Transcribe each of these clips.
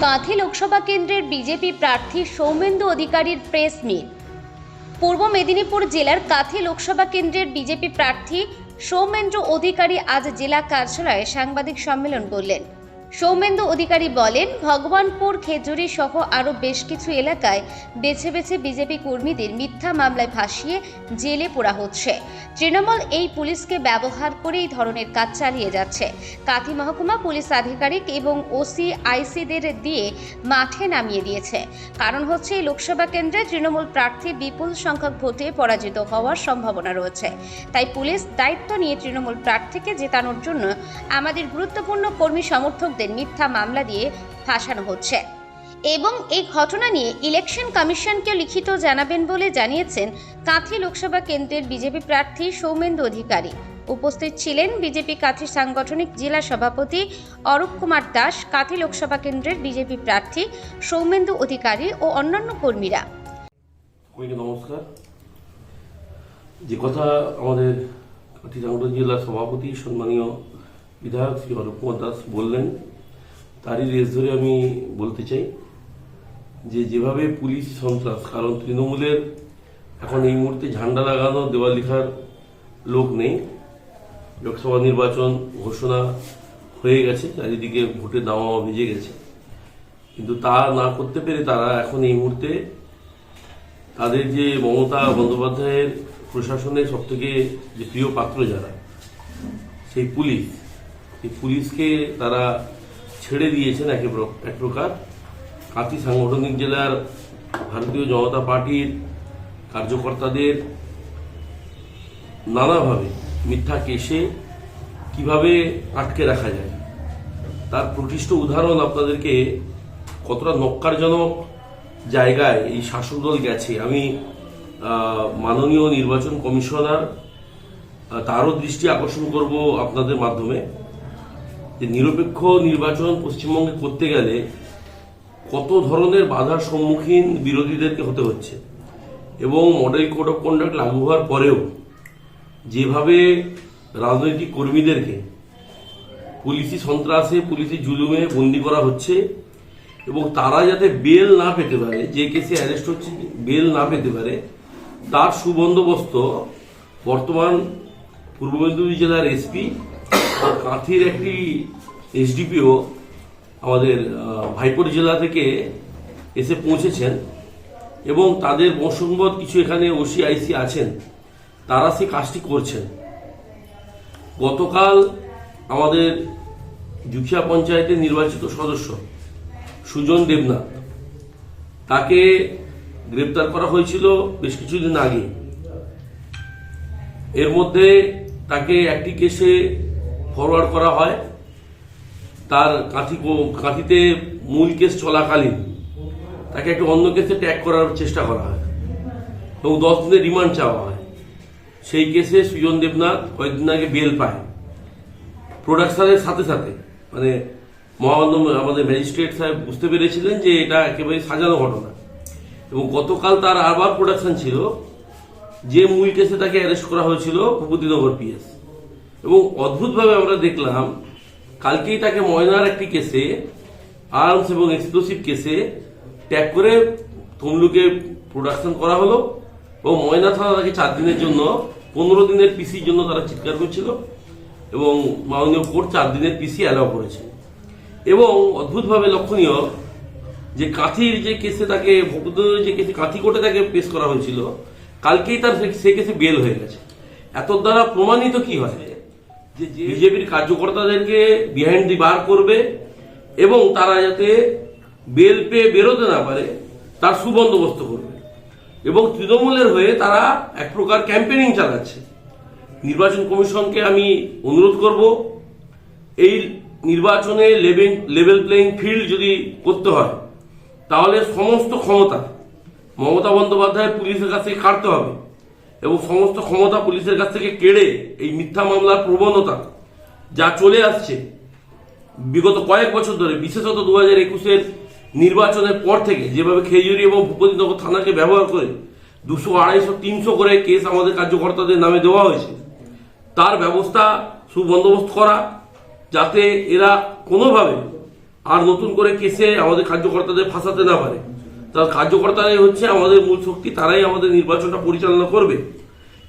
কাঁথি লোকসভা কেন্দ্রের বিজেপি প্রার্থী সৌমেন্দু অধিকারীর প্রেস মিট। পূর্ব মেদিনীপুর জেলার কাঁথি লোকসভা কেন্দ্রের বিজেপি প্রার্থী সৌমেন্দু অধিকারী আজ জেলা কার্যালয়ে সাংবাদিক সম্মেলন করলেন। সৌমেন্দু অধিকারী বলেন, ভগবানপুর, খেজুরি সহ আরও বেশ কিছু এলাকায় বেছে বেছে বিজেপি কর্মীদের মিথ্যা মামলায় ফাঁসিয়ে জেলে পোড়া হচ্ছে। তৃণমূল এই পুলিশকে ব্যবহার করে এই ধরনের কাজ চালিয়ে যাচ্ছে। কাঁথি মহকুমা পুলিশ আধিকারিক এবং ওসি আইসিদের দিয়ে মাঠে নামিয়ে দিয়েছে। কারণ হচ্ছে এই লোকসভা কেন্দ্রে তৃণমূল প্রার্থী বিপুল সংখ্যক ভোটে পরাজিত হওয়ার সম্ভাবনা রয়েছে। তাই পুলিশ দায়িত্ব নিয়ে তৃণমূল প্রার্থীকে জেতানোর জন্য আমাদের গুরুত্বপূর্ণ কর্মী সমর্থকদের মিথ্যা মামলা দিয়ে ফাঁসানো হচ্ছে এবং এই ঘটনা নিয়ে ইলেকশন কমিশনকে লিখিত জানাবেন বলে জানিয়েছেন কাঁথি লোকসভা কেন্দ্রের বিজেপি প্রার্থী সৌমেন্দু অধিকারী। উপস্থিত ছিলেন বিজেপি কাঁথি সাংগঠনিক জেলা সভাপতি অরূপ কুমার দাস, কাঁথি লোকসভা কেন্দ্রের বিজেপি প্রার্থী সৌমেন্দু অধিকারী ও অন্যান্য কর্মীরা। নমস্কার। যে কথা আমাদের কাঁথি সাংগঠনিক জেলা সভাপতি সম্মানীয় বিধায়ক শ্রী অরূপ কুমার দাস বললেন, তারই রেস ধরে আমি বলতে চাই যে যেভাবে পুলিশ সন্ত্রাস, কারণ তৃণমূলের এখন এই মুহূর্তে ঝান্ডা লাগানো, দেওয়াল লেখার লোক নেই। লোকসভা নির্বাচন ঘোষণা হয়ে গেছে, চারিদিকে ভোটের দামামা ভেজে গেছে, কিন্তু তা না করতে পেরে তারা এখন এই মুহূর্তে তাদের যে মমতা বন্দ্যোপাধ্যায়ের প্রশাসনের সবথেকে যে প্রিয় পাত্র যারা, সেই পুলিশকে তারা ছেড়ে দিয়েছেন এক প্রকার। কাঁথি সাংগঠনিক জেলার ভারতীয় জনতা পার্টির কার্যকর্তাদের নানাভাবে মিথ্যা কেসে কিভাবে আটকে রাখা যায় তার প্রকৃষ্ট উদাহরণ আপনাদেরকে কতটা নক্কারজনক জায়গায় এই শাসক দল গেছে আমি মাননীয় নির্বাচন কমিশনার তারও দৃষ্টি আকর্ষণ করব আপনাদের মাধ্যমে, যে নিরপেক্ষ নির্বাচন পশ্চিমবঙ্গে করতে গেলে কত ধরনের বাধার সম্মুখীন বিরোধীদেরকে হতে হচ্ছে এবং মডেল কোড অফ কন্ডাক্ট লাগু হওয়ার পরেও যেভাবে রাজনৈতিক কর্মীদেরকে পুলিশি সন্ত্রাসে, পুলিশি জুলুমে বন্দী করা হচ্ছে এবং তারা যাতে বেল না পেতে পারে, যে কেসে অ্যারেস্ট হচ্ছে বেল না পেতে পারে, তার সুবন্দোবস্ত বর্তমান পূর্ব মেদিনীপুর জেলার এসপি আর কাঁথির একটি এসডিপিও আমাদের ভাইপোর জেলা থেকে এসে পৌঁছেছেন এবং তাদের বশংবদ কিছু এখানে ওসি আইসি আছেন, তারা সে কাজটি করছেন। গতকাল আমাদের জুখিয়া পঞ্চায়েতের নির্বাচিত সদস্য সুজন দেবনাথ, তাকে গ্রেপ্তার করা হয়েছিল বেশ কিছুদিন আগে। এর মধ্যে তাকে একটি কেসে ফরওয়ার্ড করা হয়, তার কাঁথিতে মূল কেস চলাকালীন তাকে একটি অন্য কেসে ট্যাগ করার চেষ্টা করা হয় এবং 10 দিনের রিমান্ড চাওয়া হয়। সেই কেসে সুজন দেবনাথ কয়েকদিন আগে বেল পায়। প্রোডাকশনের সাথে সাথে মানে মহামান্য আমাদের ম্যাজিস্ট্রেট সাহেব বুঝতে পেরেছিলেন যে এটা একেবারে সাজানো ঘটনা এবং গতকাল তার আবার প্রোডাকশন ছিল, যে মূল কেসে তাকে অ্যারেস্ট করা হয়েছিল ভূপতিনগর পিএস। এবং অদ্ভুতভাবে আমরা দেখলাম কালকেই তাকে ময়নার একটি কেসে, আর্মস এবং এক্সপ্লোসিভ কেসে ট্যাগ করে তমলুকে প্রোডাকশন করা হলো এবং ময়না থানা তাকে 4 দিনের জন্য 15 দিনের পিসির জন্য তারা চিৎকার করছিল এবং মাননীয় কোর্ট 4 দিনের পিসি অ্যালাউ করেছে। এবং অদ্ভুতভাবে লক্ষণীয় যে কাঁথির যে কেসে তাকে ভূপতিনগরের যে কেসে কাঁথি কোর্টে তাকে পেশ করা হয়েছিল, কালকেই তার সে কেসে বেল হয়ে গেছে। এত দ্বারা প্রমাণিত কি হয় যে বিজেপির কার্যকর্তাদেরকে বিহাইন্ড দি বার করবে এবং তারা যাতে বেল পেয়ে বেরোতে না পারে তার সুবন্দোবস্ত করবে এবং তৃণমূলের হয়ে তারা এক প্রকার ক্যাম্পেনিং চালাচ্ছে। নির্বাচন কমিশনকে আমি অনুরোধ করব, এই নির্বাচনে লেভেল প্লেইং ফিল্ড যদি করতে হয় তাহলে সমস্ত ক্ষমতা মমতা বন্দ্যোপাধ্যায় পুলিশের কাছ থেকে কাটতে হবে এবং সমস্ত ক্ষমতা পুলিশের কাছ থেকে কেড়ে এই মিথ্যা মামলার প্রবণতা যা চলে আসছে বিগত কয়েক বছর ধরে, বিশেষত 2021-এর নির্বাচনের পর থেকে যেভাবে খেজুরি এবং ভূপতিনগর থানাকে ব্যবহার করে 200, 250, 300 করে কেস আমাদের কার্যকর্তাদের নামে দেওয়া হয়েছে, তার ব্যবস্থা সুবন্দোবস্ত করা যাতে এরা কোনোভাবে আর নতুন করে কেসে আমাদের কার্যকর্তাদের ফাঁসাতে না পারে। তার কার্যকর্তারাই হচ্ছে আমাদের মূল শক্তি, তারাই আমাদের নির্বাচনটা পরিচালনা করবে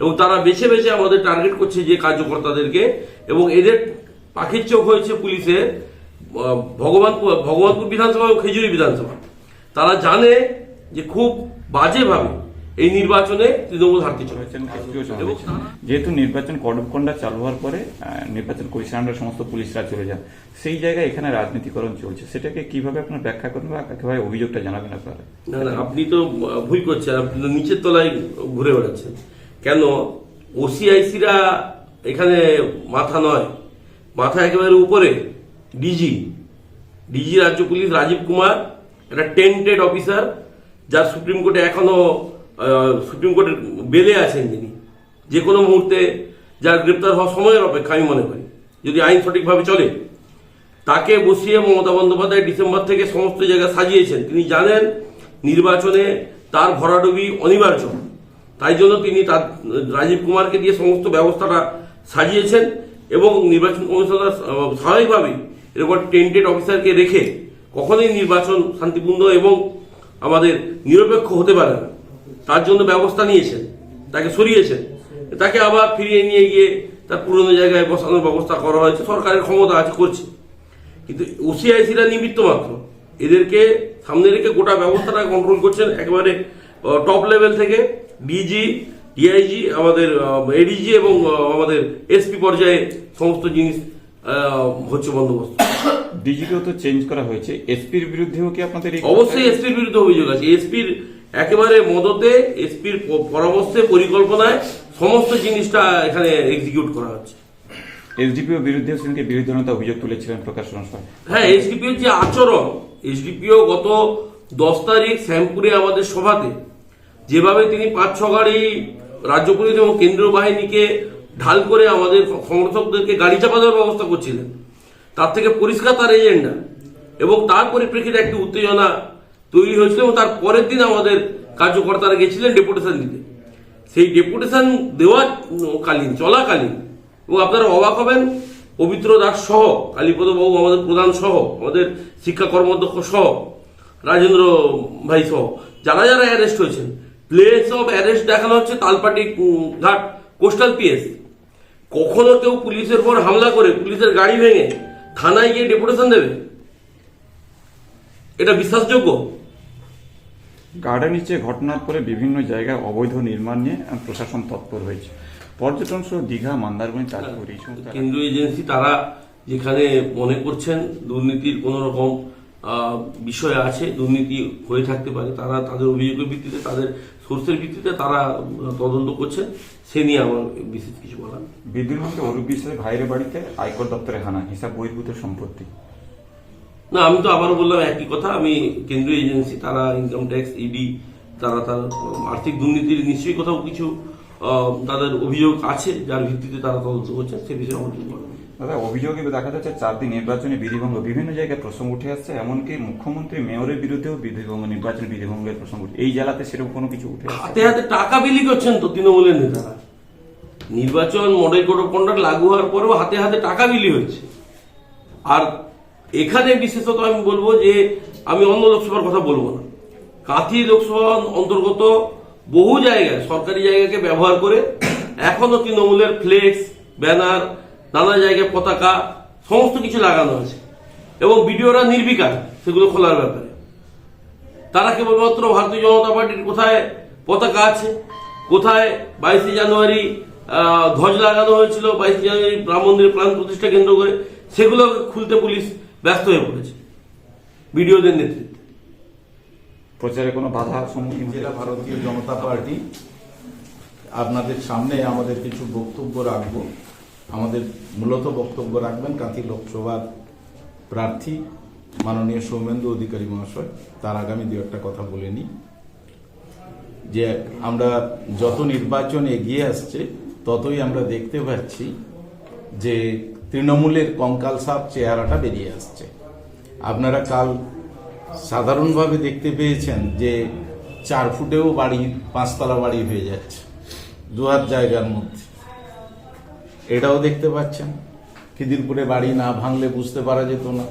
এবং তারা বেছে বেছে আমাদের টার্গেট করছে যে কার্যকর্তাদেরকে, এবং এদের পাখির চোখ হয়েছে পুলিশের ভগবানপুর বিধানসভা এবং খেজুরি বিধানসভা। তারা জানে যে খুব বাজেভাবে এই নির্বাচনে তৃণমূল হারতে চলেছে। যেহেতু নির্বাচন কোড অফ কন্ডাক্ট চালু হওয়ার পরে নির্বাচন কমিশন সমস্ত পুলিশরা চলে যান, সেই জায়গায় এখানে রাজনীতিকরণ চলছে, সেটাকে কিভাবে আপনার ব্যাখ্যা করবেন বা কিভাবে অভিযোগটা জানাবেন আপনারা? না না, আপনি তো ভুল করছেন, আপনি তো নিচের তলায় ঘুরে বেড়াচ্ছেন। কেন ওসিআইসিরা এখানে মাথা নয়, মাথা একেবারে উপরে ডিজি রাজ্য পুলিশ রাজীব কুমার, একটা টেন্টেড অফিসার, যার সুপ্রিম কোর্টে এখনো সুপ্রিম কোর্টের বেলে আছেন, যিনি যে কোনো মুহূর্তে যার গ্রেপ্তার হওয়ার সময়ের অপেক্ষা আমি মনে করি, যদি আইন সঠিকভাবে চলে। তাকে বসিয়ে মমতা বন্দ্যোপাধ্যায় ডিসেম্বর থেকে সমস্ত জায়গা সাজিয়েছেন। তিনি জানেন নির্বাচনে তার ভরাডুবি অনিবার্য, তাই জন্য তিনি তার রাজীব কুমারকে দিয়ে সমস্ত ব্যবস্থাটা সাজিয়েছেন এবং নির্বাচন কমিশনার স্বাভাবিকভাবেই এরপর টেন্টেড অফিসারকে রেখে কখনোই নির্বাচন শান্তিপূর্ণ এবং আমাদের নিরপেক্ষ হতে পারে না, তার জন্য ব্যবস্থা নিয়েছেন, তাকে সরিয়েছেন, তাকে আবার ফিরিয়ে নিয়ে গিয়ে তার পুরনো জায়গায় বসানোর ব্যবস্থা করা হয়েছে, সরকারের ক্ষমতা আছে, করছে। কিন্তু ওসিআইসিরা নিমিত্ত মাত্র, এদেরকে সামনে রেখে গোটা ব্যবস্থাটা কন্ট্রোল করছেন একেবারে টপ লেভেল থেকে, ডিজি, ডিআইজি, আমাদের এডিজি এবং আমাদের এসপি পর্যায়ে সমস্ত জিনিস হচ্ছে বন্দোবস্ত। ডিজিকেও তো চেঞ্জ করা হয়েছে, এসপির বিরুদ্ধেও কি আপনাদের? অবশ্যই এসপির বিরুদ্ধে অভিযোগ আছে। এসপির একেবারে মদতে, এসপির পরামর্শে, পরিকল্পনায় সমস্ত জিনিসটা এখানে এক্সিকিউট করা হচ্ছে। এসডিপিও বিরুদ্ধে সেদিনকে বিরোধী জনতা অভিযোগ তুলেছিলেন প্রকাশ সংস্থা। হ্যাঁ, এসডিপিওর যে আচরণ, এসডিপিও গত 10 তারিখ শ্যামপুরে আমাদের সভাতে যেভাবে তিনি 5-6 গাড়ি রাজ্য পুলিশ এবং কেন্দ্রীয় বাহিনীকে ঢাল করে আমাদের সমর্থকদেরকে গাড়ি চাপা দেওয়ার ব্যবস্থা করছিলেন, তার থেকে পরিষ্কার তার এজেন্ডা, এবং তার পরিপ্রেক্ষিতে একটি উত্তেজনা তৈরি হয়েছিল এবং তার পরের দিন আমাদের কার্যকর্তারা গেছিলেন ডেপুটেশন দিতে। সেই ডেপুটেশন দেওয়া চলাকালীন, এবং আপনারা অবাক হবেন, পবিত্র দাস সহ, কালীপদ বাবু আমাদের প্রধান সহ, আমাদের শিক্ষা কর্মাধ্যক্ষ সহ, রাজেন্দ্র ভাই সহ যারা যারা অ্যারেস্ট হয়েছেন, প্লেস অফ অ্যারেস্ট দেখানো হচ্ছে তালপাটি ঘাট কোস্টাল পিএস। কখনো কেউ পুলিশের পর হামলা করে পুলিশের গাড়ি ভেঙে থানায় গিয়ে ডেপুটেশন দেবে? এটা বিশ্বাসযোগ্য? গার্ডের নিচে ঘটনার পরে বিভিন্ন জায়গায় অবৈধ নির্মাণ নিয়ে প্রশাসন তৎপর হয়েছে, পর্যটন সহ দীঘা, মন্দারমণি, তাজপুর, এই সমস্ত কেন্দ্রীয় এজেন্সি তারা যেখানে মনে করছেন দুর্নীতির কোন রকম বিষয় আছে, দুর্নীতি হয়ে থাকতে পারে, তারা তাদের অভিযোগের ভিত্তিতে, তাদের সোর্সের ভিত্তিতে তারা তদন্ত করছেন, সে নিয়ে আমার বিশেষ কিছু বলার। বিদ্যুৎ মন্ত্রী অরূপ বিশ্বাসের ভাইয়ের বাড়িতে আয়কর দপ্তরে হানা, হিসাব বহির্ভূত সম্পত্তি। না, আমি তো আবারও বললাম একই কথা। আমি কেন্দ্রীয় এজেন্সি, তারা ইনকাম ট্যাক্স, ইডি, তারা তার আর্থিক দুর্নীতির নিশ্চয়ই কোথাও কিছু তাদের অভিযোগ আছে, যার ভিত্তিতে তারা তদন্ত করছেন, সে বিষয়ে আমার কিছু বলার। দাদা, অভিযোগে দেখা যাচ্ছে 4 দিন নির্বাচনী বিধিভঙ্গ, বিভিন্ন জায়গায় প্রসঙ্গ উঠে আসছে, এমনকি মুখ্যমন্ত্রী মেয়রের বিরুদ্ধেও বিধিভঙ্গ, নির্বাচনী বিধিভঙ্গের প্রসঙ্গ। এই জেলাতে সেরকম কোনো কিছু উঠে আসছে? হাতে হাতে টাকা বিলি করছেন তো তৃণমূলের নেতারা। নির্বাচন মডেল কোড অফ কন্ডাক্ট লাগু হওয়ার পরেও হাতে হাতে টাকা বিলি হয়েছে। আর এখানে বিশেষত আমি বলবো যে, আমি অন্য লোকসভার কথা বলবো না, কাঁথি লোকসভা অন্তর্গত বহু জায়গায় সরকারি জায়গাকে ব্যবহার করে এখনো তৃণমূলের ফ্লেক্স, ব্যানার, নানা জায়গায় পতাকা সমস্ত কিছু লাগানো আছে এবং বিডিওরা নির্বিকার সেগুলো খোলার ব্যাপারে। তারা কেবলমাত্র ভারতীয় জনতা পার্টির কোথায় পতাকা আছে, কোথায় 22শে জানুয়ারি ধ্বজ লাগানো হয়েছিল, 22শে জানুয়ারি রাম মন্দিরের প্রাণ প্রতিষ্ঠা কেন্দ্র করে, সেগুলো খুলতে পুলিশ ব্যস্ত হয়ে পড়েছে বিডিওদের নেতৃত্বে। প্রচারে কোনো বাধার সম্মুখীন? জেলা ভারতীয় জনতা পার্টি আপনাদের সামনে আমাদের কিছু বক্তব্য রাখব। আমাদের মূলত বক্তব্য রাখবেন কাঁথি লোকসভার প্রার্থী মাননীয় সৌমেন্দু অধিকারী মহাশয়। তার আগামী 2-1 কথা বলে নিই যে, আমরা যত নির্বাচন এগিয়ে আসছে ততই আমরা দেখতে পাচ্ছি যে তৃণমূলের কঙ্কালসাপ চেহারাটা বেরিয়ে আসছে। আপনারা কাল সাধারণভাবে দেখতে পেয়েছেন যে 4 ফুটেও বাড়ি 5 তলা বাড়ি হয়ে যাচ্ছে 2 হাত জায়গার মধ্যে। এটাও দেখতে পাচ্ছেন, খিদিরপুরে বাড়ি না ভাঙলে বুঝতে পারা যেত না।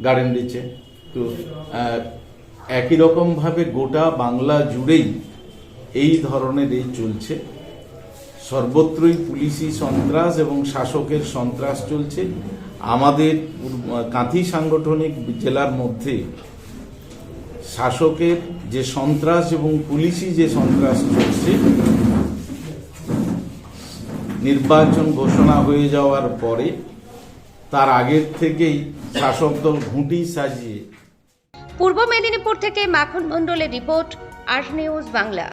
গার্ডেন রিচে। তো একই রকমভাবে গোটা বাংলা জুড়েই এই ধরনের এই চলছে, সর্বত্রই পুলিশি সন্ত্রাস এবং শাসকের সন্ত্রাস চলছে। আমাদের কাঁথি সাংগঠনিক জেলার মধ্যে শাসকের যে সন্ত্রাস এবং পুলিশি যে সন্ত্রাস চলছে, নির্বাচন ঘোষণা হয়ে যাওয়ার পরে তার আগের থেকেই শাসক দল ঘুঁটি সাজিয়ে। পূর্ব মেদিনীপুর থেকে মাখন মণ্ডলের রিপোর্ট, আর নিউজ বাংলা।